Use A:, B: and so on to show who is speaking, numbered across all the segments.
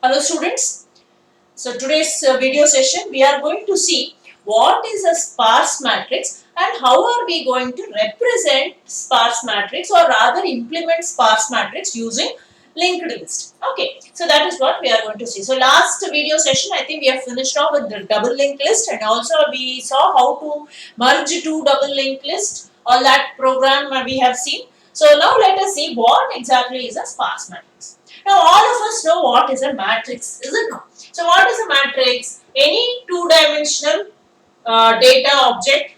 A: Hello students. So today's video session we are going to see what is a sparse matrix and how are we going to represent sparse matrix or rather implement sparse matrix using linked list. Okay, so that is what we are going to see. So last video session I think we have finished off with the double linked list and also we saw how to merge two double linked lists. All that program we have seen. So now let us see what exactly is a sparse matrix. Now all of us know what is a matrix, is it not? So what is a matrix? Any two-dimensional data object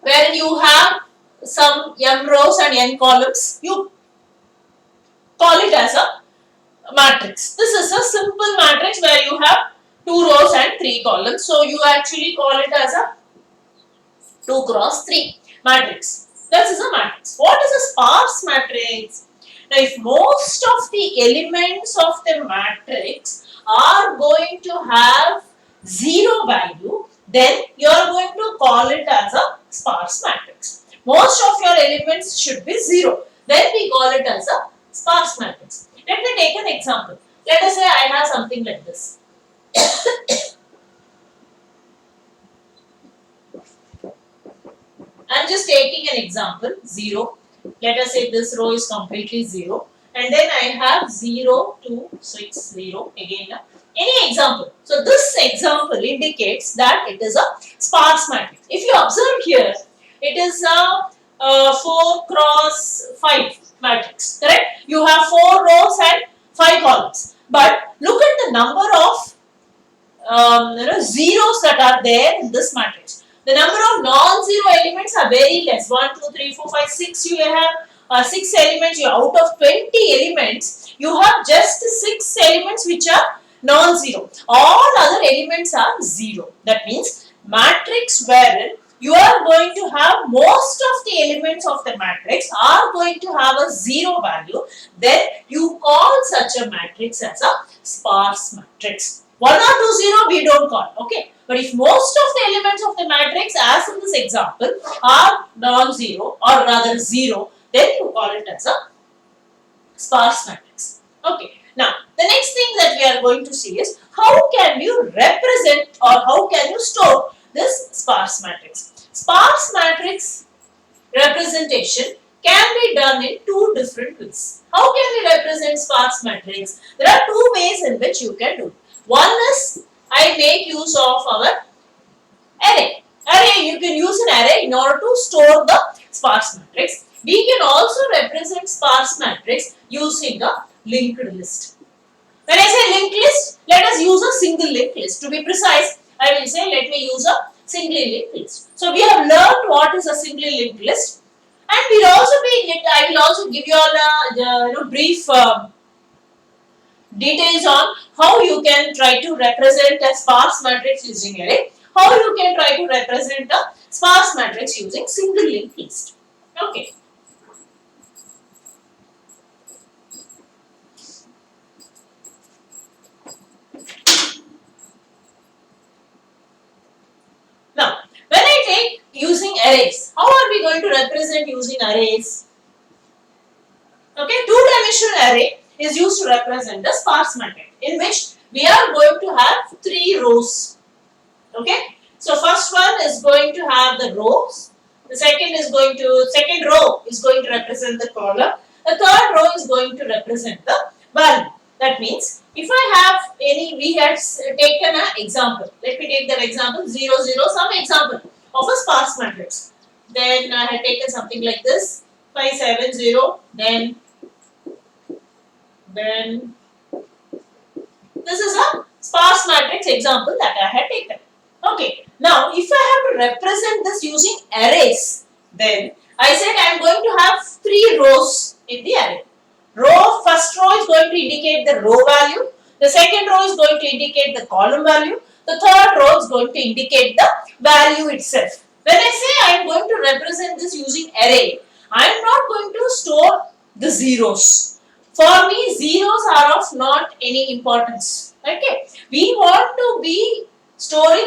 A: where you have some m rows and n columns, you call it as a matrix. This is a simple matrix where you have 2 rows and 3 columns. So you actually call it as a 2 cross 3 matrix. This is a matrix. What is a sparse matrix? Now, if most of the elements of the matrix are going to have 0 value, then you are going to call it as a sparse matrix. Most of your elements should be 0. Then we call it as a sparse matrix. Let me take an example. Let us say I have something like this. I am just taking an example 0. Let us say this row is completely 0 and then I have 0, 2, 6, 0 again. Any example. So this example indicates that it is a sparse matrix. If you observe here, it is a 4 cross 5 matrix, correct? You have 4 rows and 5 columns. But look at the number of zeros that are there in this matrix. The number of non-zero elements are very less. 1, 2, 3, 4, 5, 6. You have 6 elements. You out of 20 elements, you have just 6 elements which are non-zero. All other elements are 0. That means matrix wherein you are going to have most of the elements of the matrix are going to have a 0 value. Then you call such a matrix as a sparse matrix. 1 or 2 0 we don't call, okay. But if most of the elements of the matrix as in this example are non-zero or rather 0, then you call it as a sparse matrix. Okay. Now, the next thing that we are going to see is how can you represent or how can you store this sparse matrix. Sparse matrix representation can be done in two different ways. How can we represent sparse matrix? There are two ways in which you can do. One is I make use of our array. You can use an array in order to store the sparse matrix. We can also represent sparse matrix using a linked list. When I say linked list, let us use a single linked list. To be precise, I will say let me use a singly linked list. So we have learned what is a singly linked list, and I will also give you all a brief details on how you can try to represent a sparse matrix using array, how you can try to represent a sparse matrix using single linked list. Okay. Now, when I take using arrays, how are we going to represent using arrays? Okay, two-dimensional array is used to represent the sparse matrix in which we are going to have 3 rows. Okay, so first one is going to have the rows. The second row is going to represent the column. The third row is going to represent the value. That means if I have we had taken an example. Let me take that example 0, 0, some example of a sparse matrix. Then I had taken something like this 5, 7, 0. Then this is a sparse matrix example that I had taken. Okay, now if I have to represent this using arrays, then I said I am going to have 3 rows in the array. First row is going to indicate the row value, the second row is going to indicate the column value, the third row is going to indicate the value itself. When I say I am going to represent this using array, I am not going to store the zeros. For me, zeros are of not any importance. Okay, we want to store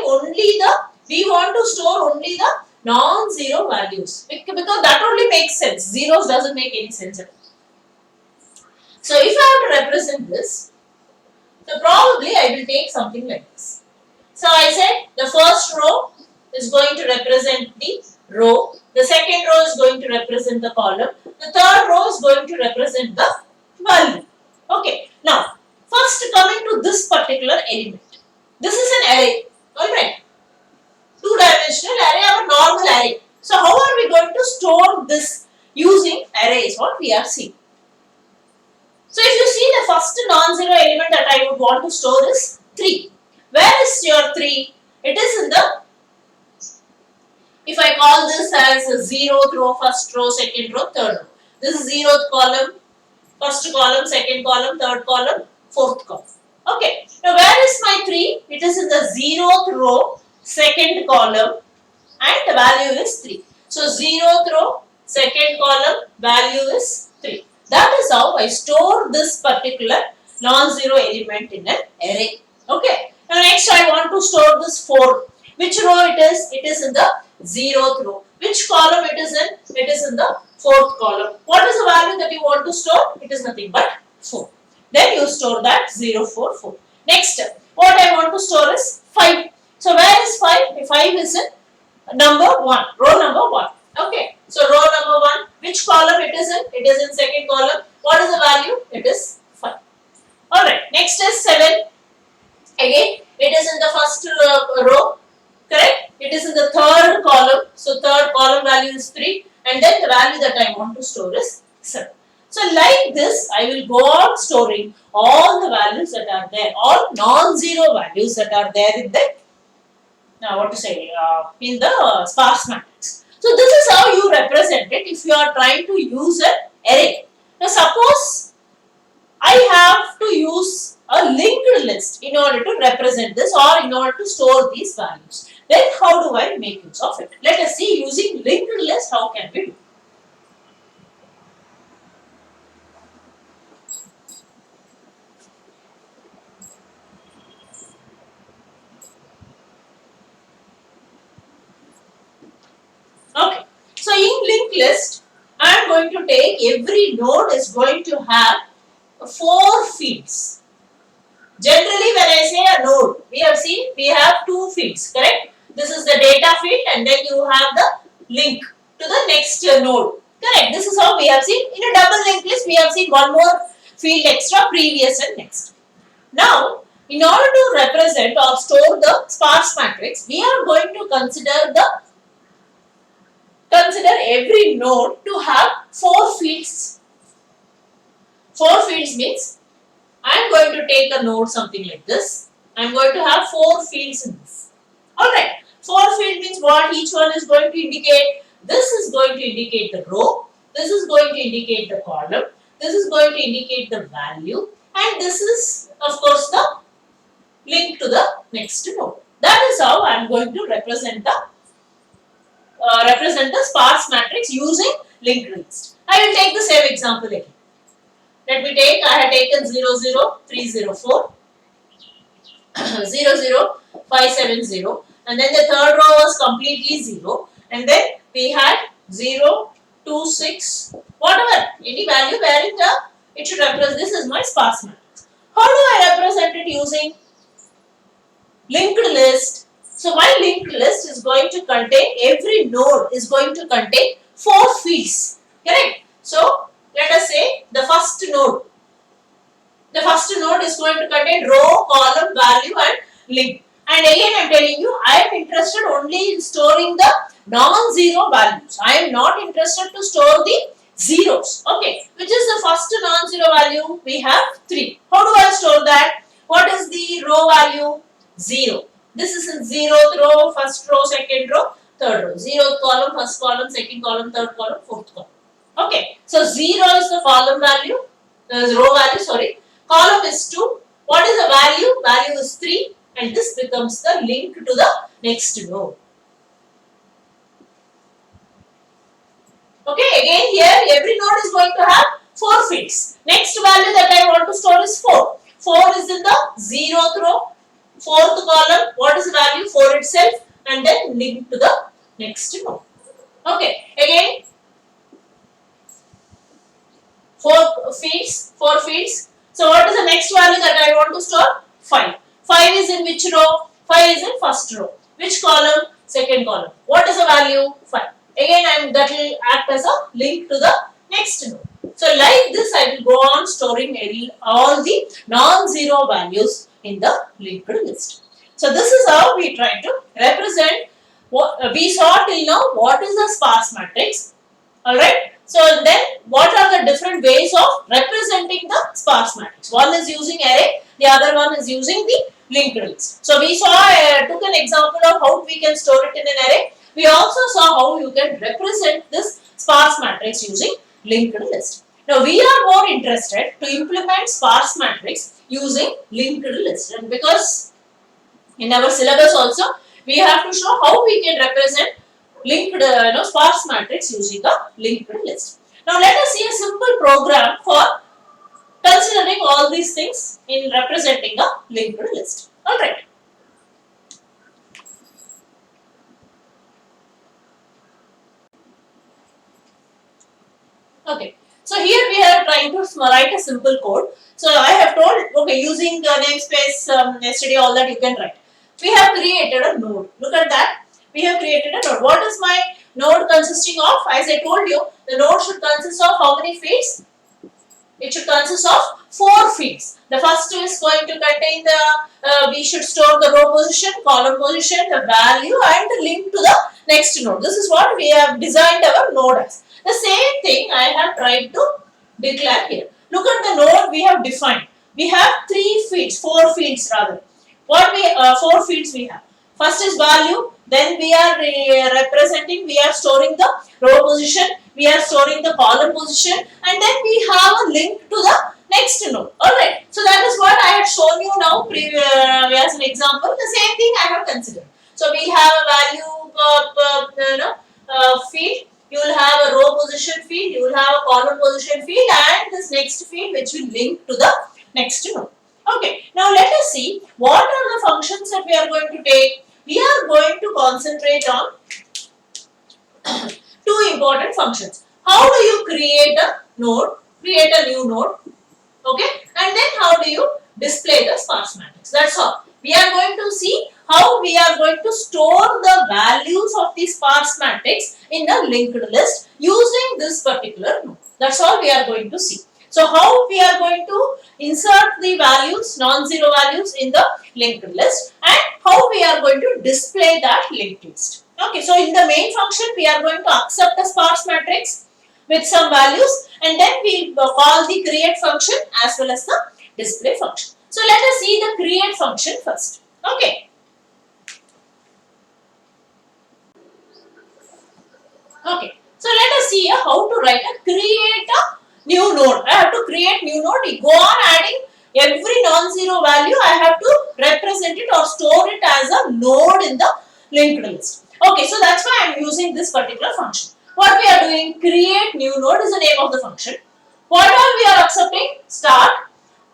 A: only the non-zero values because that only makes sense. Zeros doesn't make any sense at all. So if I have to represent this, so probably I will take something like this. So I said the first row is going to represent the row, the second row is going to represent the column, the third row is going to represent the value. Okay, now first coming to this particular element. This is an array, alright, two-dimensional array or normal array. So how are we going to store this using arrays? What we have seen. So if you see the first non-zero element that I would want to store is 3. Where is your 3? It is in the, if I call this as a 0th row, first row, second row, third row. This is 0th column, first column, second column, third column, fourth column. Okay. Now where is my 3? It is in the 0th row, second column and the value is 3. So 0th row, second column, value is 3. That is how I store this particular non-zero element in an array. Okay. Now next I want to store this 4. Which row it is? It is in the 0th row. Which column it is in? It is in the 4th column. What is the value that you want to store? It is nothing but 4. Then you store that 0, 4, 4. Next, what I want to store is 5. So where is 5? 5 is in number 1, row number 1. Okay. So row number 1, which column it is in? It is in second column. What is the value? It is 5. Alright. Next is 7. Again, it is in the first row. Correct? It is in the third column. So third column value is 3. And then the value that I want to store is 7. So like this, I will go on storing all the values that are there, all non-zero values that are there in the, in the sparse matrix. So this is how you represent it if you are trying to use an array. Now suppose I have to use a linked list in order to represent this or in order to store these values. Then how do I make use of it? Let us see using linked list how can we do. Okay. So in linked list, I am going to take every node is going to have 4 fields. Generally, when I say a node, we have seen we have 2 fields, correct? This is the data field and then you have the link to the next node, correct? This is how we have seen. In a double linked list, we have seen one more field extra, previous and next. Now, in order to represent or store the sparse matrix, we are going to consider every node to have 4 fields. 4 fields means I am going to take a node something like this. I am going to have 4 fields in this. Alright, 4 fields means what each one is going to indicate. This is going to indicate the row. This is going to indicate the column. This is going to indicate the value. And this is of course the link to the next node. That is how I am going to represent the sparse matrix using linked list. I will take the same example again. Let me take, I had taken 0, 0, 3, 0, 4, 0, 0, 5, 7, 0 and then the third row was completely 0 and then we had 0, 2, 6, whatever, any value where it should represent, this is my sparse matrix. How do I represent it using linked list? So my linked list is going to contain, every node is going to contain 4 fields, correct? So let us say the first node. The first node is going to contain row, column, value and link. And again I am telling you, I am interested only in storing the non-zero values. I am not interested to store the zeros. Okay, which is the first non-zero value? We have 3. How do I store that? What is the row value? 0. This is in 0th row, first row, second row, third row. 0th column, first column, second column, third column, fourth column. Okay, so 0 is the column value, row value, sorry. Column is 2. What is the value? Value is 3 and this becomes the link to the next node. Okay, again here every node is going to have 4 fields. Next value that I want to store is 4. 4 is in the 0th row, 4th column. What is the value? 4 itself and then link to the next node. Okay, again 4 fields. So what is the next value that I want to store? 5. 5 is in which row? 5 is in first row. Which column? Second column. What is the value? 5. Again, that will act as a link to the next node. So like this, I will go on storing all the non-zero values in the linked list. So this is how we try to represent what we saw till now. What is the sparse matrix? Alright. So then what are the different ways of representing the sparse matrix? One is using array, the other one is using the linked list. So we took an example of how we can store it in an array. We also saw how you can represent this sparse matrix using linked list. Now we are more interested to implement sparse matrix using linked list, and because in our syllabus also we have to show how we can represent linked sparse matrix using a linked list. Now let us see a simple program for considering all these things in representing a linked list. Alright. Okay. So here we are trying to write a simple code. So I have told, okay, using namespace, yesterday, all that you can write. We have created a node. Look at that. We have created a node. What is my node consisting of? As I told you, the node should consist of how many fields? It should consist of 4 fields. The first is going to contain we should store the row position, column position, the value and the link to the next node. This is what we have designed our node as. The same thing I have tried to declare here. Look at the node we have defined. We have 4 fields rather. What 4 fields we have? First is value, then we are representing, we are storing the row position, we are storing the column position, and then we have a link to the next node. Alright, so that is what I have shown you now as an example. The same thing I have considered. So we have a value field, you will have a row position field, you will have a column position field, and this next field which will link to the next node. Okay, now let us see what are the functions that we are going to take. We are going to concentrate on 2 important functions. How do you create a node, create a new node, okay, and then how do you display the sparse matrix. That's all. We are going to see how we are going to store the values of the sparse matrix in a linked list using this particular node. That's all we are going to see. So how we are going to insert the values, non-zero values in the linked list, and how we are going to display that linked list. Okay, so in the main function we are going to accept a sparse matrix with some values, and then we call the create function as well as the display function. So let us see the create function first. Okay. Okay. So let us see how to create a new node. I have to create new node. We go on adding every non-zero value. I have to represent it or store it as a node in the linked list. Okay, so that's why I am using this particular function. What we are doing, create new node is the name of the function. What all we are accepting? Start,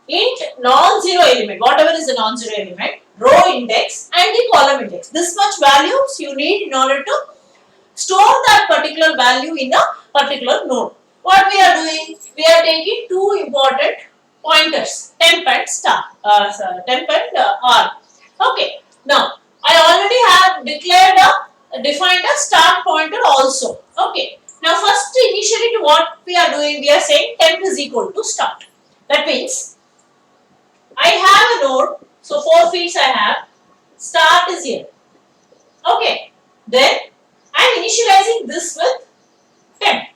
A: int, non-zero element, whatever is the non-zero element, row index and the column index. This much values you need in order to store that particular value in a particular node. What we are doing? We are taking 2 important pointers, temp and r. Okay. Now, I already have defined a start pointer also. Okay. Now, first initially to what we are doing, we are saying temp is equal to start. That means, I have a node, so 4 fields I have, start is here. Okay. Then, I am initializing this with temp.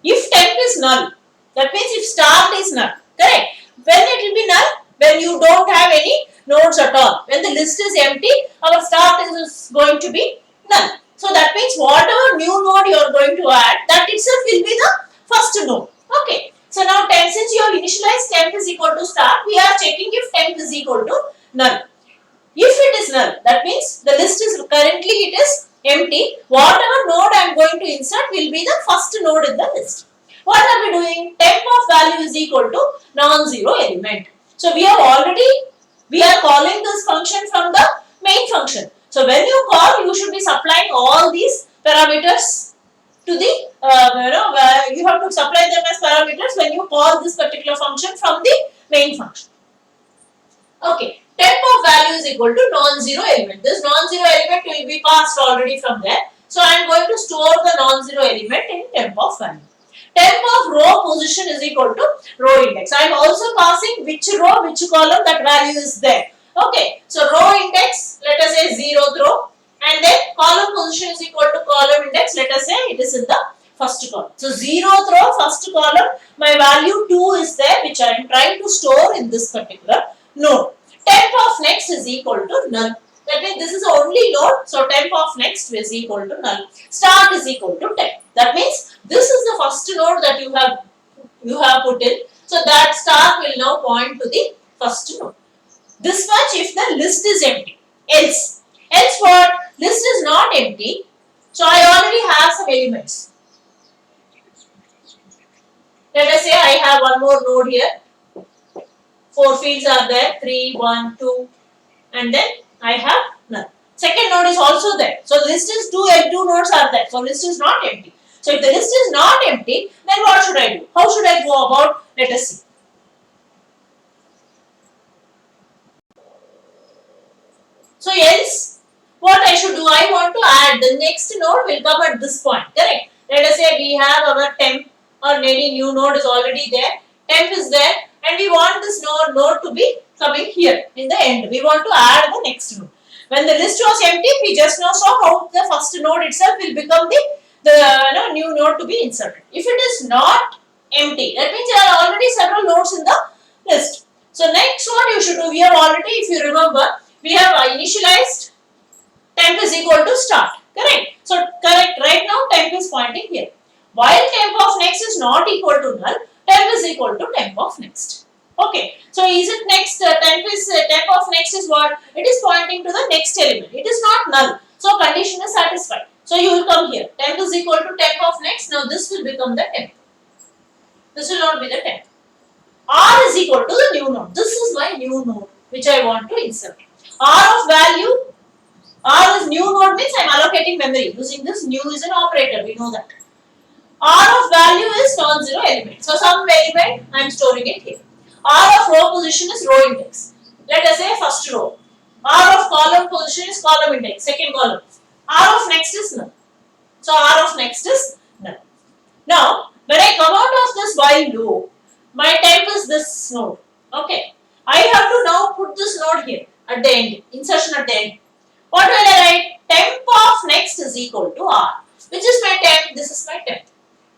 A: If temp is null, that means if start is null, correct? When it will be null? When you don't have any nodes at all. When the list is empty, our start is going to be null. So that means whatever new node you are going to add, that itself will be the first node. Okay. So now since you have initialized temp is equal to start, we are checking if temp is equal to null. If it is null, that means the list is currently it is empty. Whatever node I am going to insert will be the first node in the list. What are we doing? Temp of value is equal to non-zero element. So we are calling this function from the main function. So when you call, you should be supplying all these parameters to the, you have to supply them as parameters you call this particular function from the main function. Okay, temp of value is equal to non-zero element. This non-zero element will be passed already from there. So I am going to store the non-zero element in temp of value. Temp of row position is equal to row index. I am also passing which row, which column that value is there. Okay, so row index, let us say 0th row, and then column position is equal to column index, let us say it is in the first column. So 0th row, first column, my value 2 is there, which I am trying to store in this particular node. Temp of next is equal to null. That means this is the only node, so temp of next is equal to null. Start is equal to temp. That means this is the first node that you have put in. So that star will now point to the first node. This much if the list is empty. Else what? List is not empty. So I already have some elements. Let us say I have one more node here. 4 fields are there. 3, 1, 2, and then I have none. Second node is also there. So list is 2 nodes are there. So list is not empty. So if the list is not empty, then what should I do? How should I go about? Let us see. So else, what I should do? I want to add the next node will come at this point. Correct? Let us say we have our temp or any new node is already there. Temp is there, and we want this node to be coming here in the end. We want to add the next node. When the list was empty, we just now saw how the first node itself will become the new node to be inserted. If it is not empty, that means there are already several nodes in the list. So next what you should do, we have already, if you remember, we have initialized temp is equal to start. Correct? So correct, right now temp is pointing here. While temp of next is not equal to null, temp is equal to temp of next. Okay, so is it next, temp of next is what? It is pointing to the next element. It is not null. So condition is satisfied. So you will come here. Temp is equal to temp of next. Now this will become the temp. This will not be the temp. R is equal to the new node. This is my new node which I want to insert. R of value, R is new node means I am allocating memory. Using this, new is an operator. We know that. R of value is non-zero element. So some element I am storing it here. R of row position is row index. Let us say first row. R of column position is column index, second column. R of next is null. So R of next is null. Now, when I come out of this while loop, my temp is this node. Okay. I have to now put this node here at the end, insertion at the end. What will I write? Temp of next is equal to R. Which is my temp? This is my temp.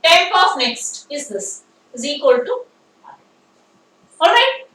A: Temp of next is this, is equal to R. Alright?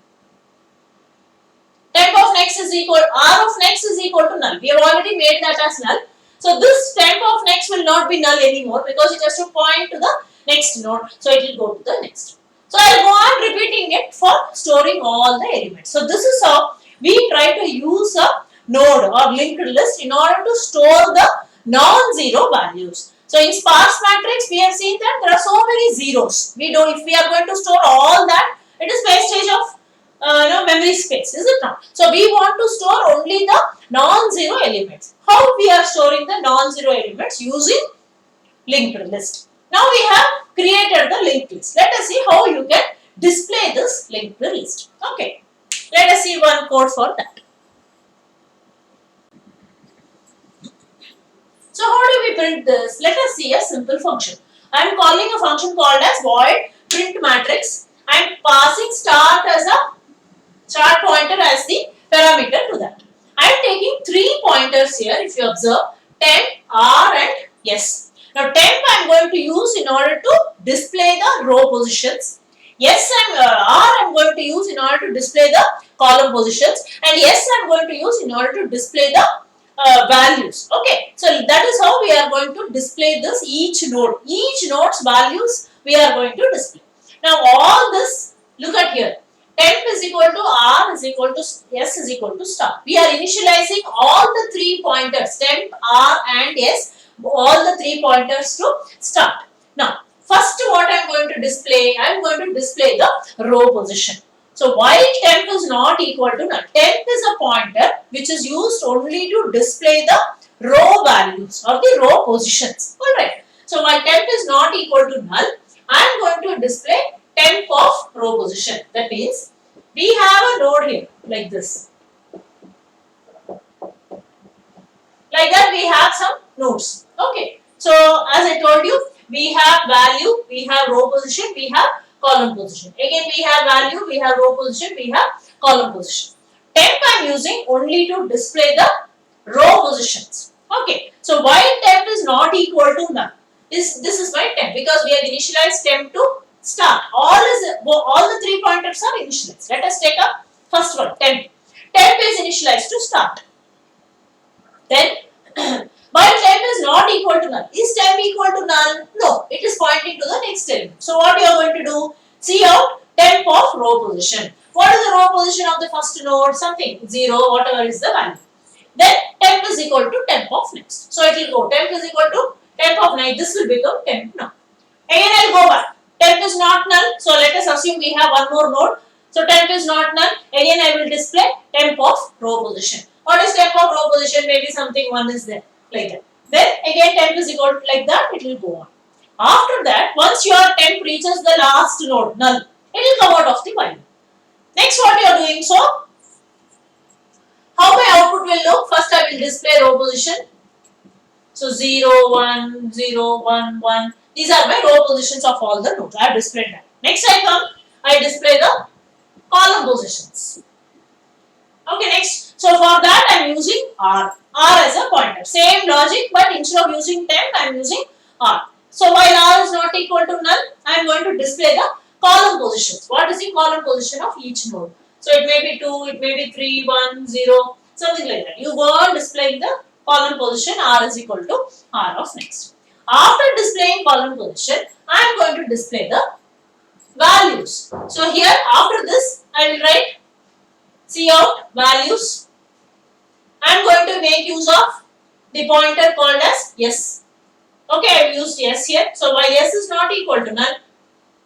A: Temp of next is equal, R of next is equal to null. We have already made that as null. So this temp of next will not be null anymore because it has to point to the next node. So it will go to the next. So I will go on repeating it for storing all the elements. So this is how we try to use a node or linked list in order to store the non-zero values. So in sparse matrix, we have seen that there are so many zeros. If we are going to store all that, it is wastage of memory space, is it not? So we want to store only the non-zero elements. How we are storing the non-zero elements? Using linked list. Now we have created the linked list. Let us see how you can display this linked list. Okay. Let us see one code for that. So how do we print this? Let us see a simple function. I am calling a function called as void print matrix. I am passing start as a start pointer as the parameter to that. I am taking 3 pointers here if you observe, temp, R and S. Now temp I am going to use in order to display the row positions. Yes, R I am going to use in order to display the column positions, and yes I am going to use in order to display the values. Okay, so that is how we are going to display this each node's values we are going to display. Now all this, look at here, temp is equal to R is equal to S is equal to star. We are initializing all the 3 pointers, temp, R and S, all the 3 pointers to start. Now first what I am going to display, I am going to display the row position. So while temp is not equal to null, temp is a pointer which is used only to display the row values or the row positions. Alright. So while temp is not equal to null, I am going to display temp position. That means we have a node here like this. Like that we have some nodes. Okay. So as I told you, we have value, we have row position, we have column position. Again we have value, we have row position, we have column position. Temp I am using only to display the row positions. Okay. So why temp is not equal to none? This is my temp because we have initialized temp to start. All the 3 pointers are initialized. Let us take up first one, temp. Temp is initialized to start. Then but temp is not equal to null. Is temp equal to null? No, it is pointing to the next element. So what you are going to do? See out temp of row position. What is the row position of the first node? Something 0, whatever is the value. Then temp is equal to temp of next. So it will go temp is equal to temp of next. This will become temp now. Again I will go back. Temp is not null. So let us assume we have one more node. So temp is not null. Again I will display temp of row position. What is temp of row position? Maybe something 1 is there. Like that. Then again temp is equal to like that. It will go on. After that, once your temp reaches the last node, null, it will come out of the value. Next what you are doing, so how my output will look? First I will display row position. So 0, 1, 0, 1, 1. These are my row positions of all the nodes. I have displayed that. Next I come, I display the column positions. Okay, next. So for that I am using R. R as a pointer. Same logic, but instead of using temp, I am using R. So while R is not equal to null, I am going to display the column positions. What is the column position of each node? So it may be 2, it may be 3, 1, 0, something like that. You go on displaying the column position. R is equal to R of next. After displaying column position, I am going to display the values. So here after this, I will write cout values. I am going to make use of the pointer called as yes. Okay, I have used yes here. So while yes is not equal to null,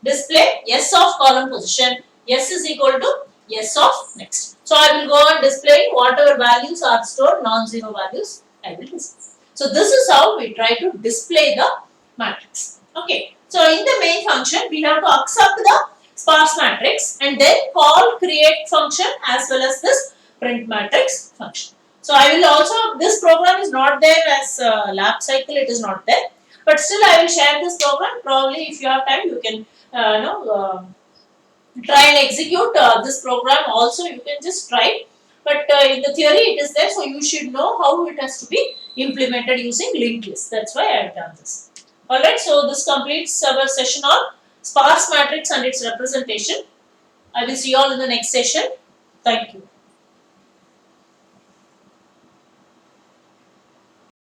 A: display yes of column position. Yes is equal to yes of next. So I will go on displaying whatever values are stored, non-zero values I will display. So this is how we try to display the matrix. Okay. So in the main function, we have to accept the sparse matrix and then call create function as well as this print matrix function. So I will also, this program is not there as lab cycle, it is not there. But still I will share this program. Probably if you have time, you can try and execute this program also. You can just try. But in the theory it is there. So you should know how it has to be implemented using linked list. That's why I have done this. Alright, so this completes our session on sparse matrix and its representation. I will see you all in the next session. Thank you.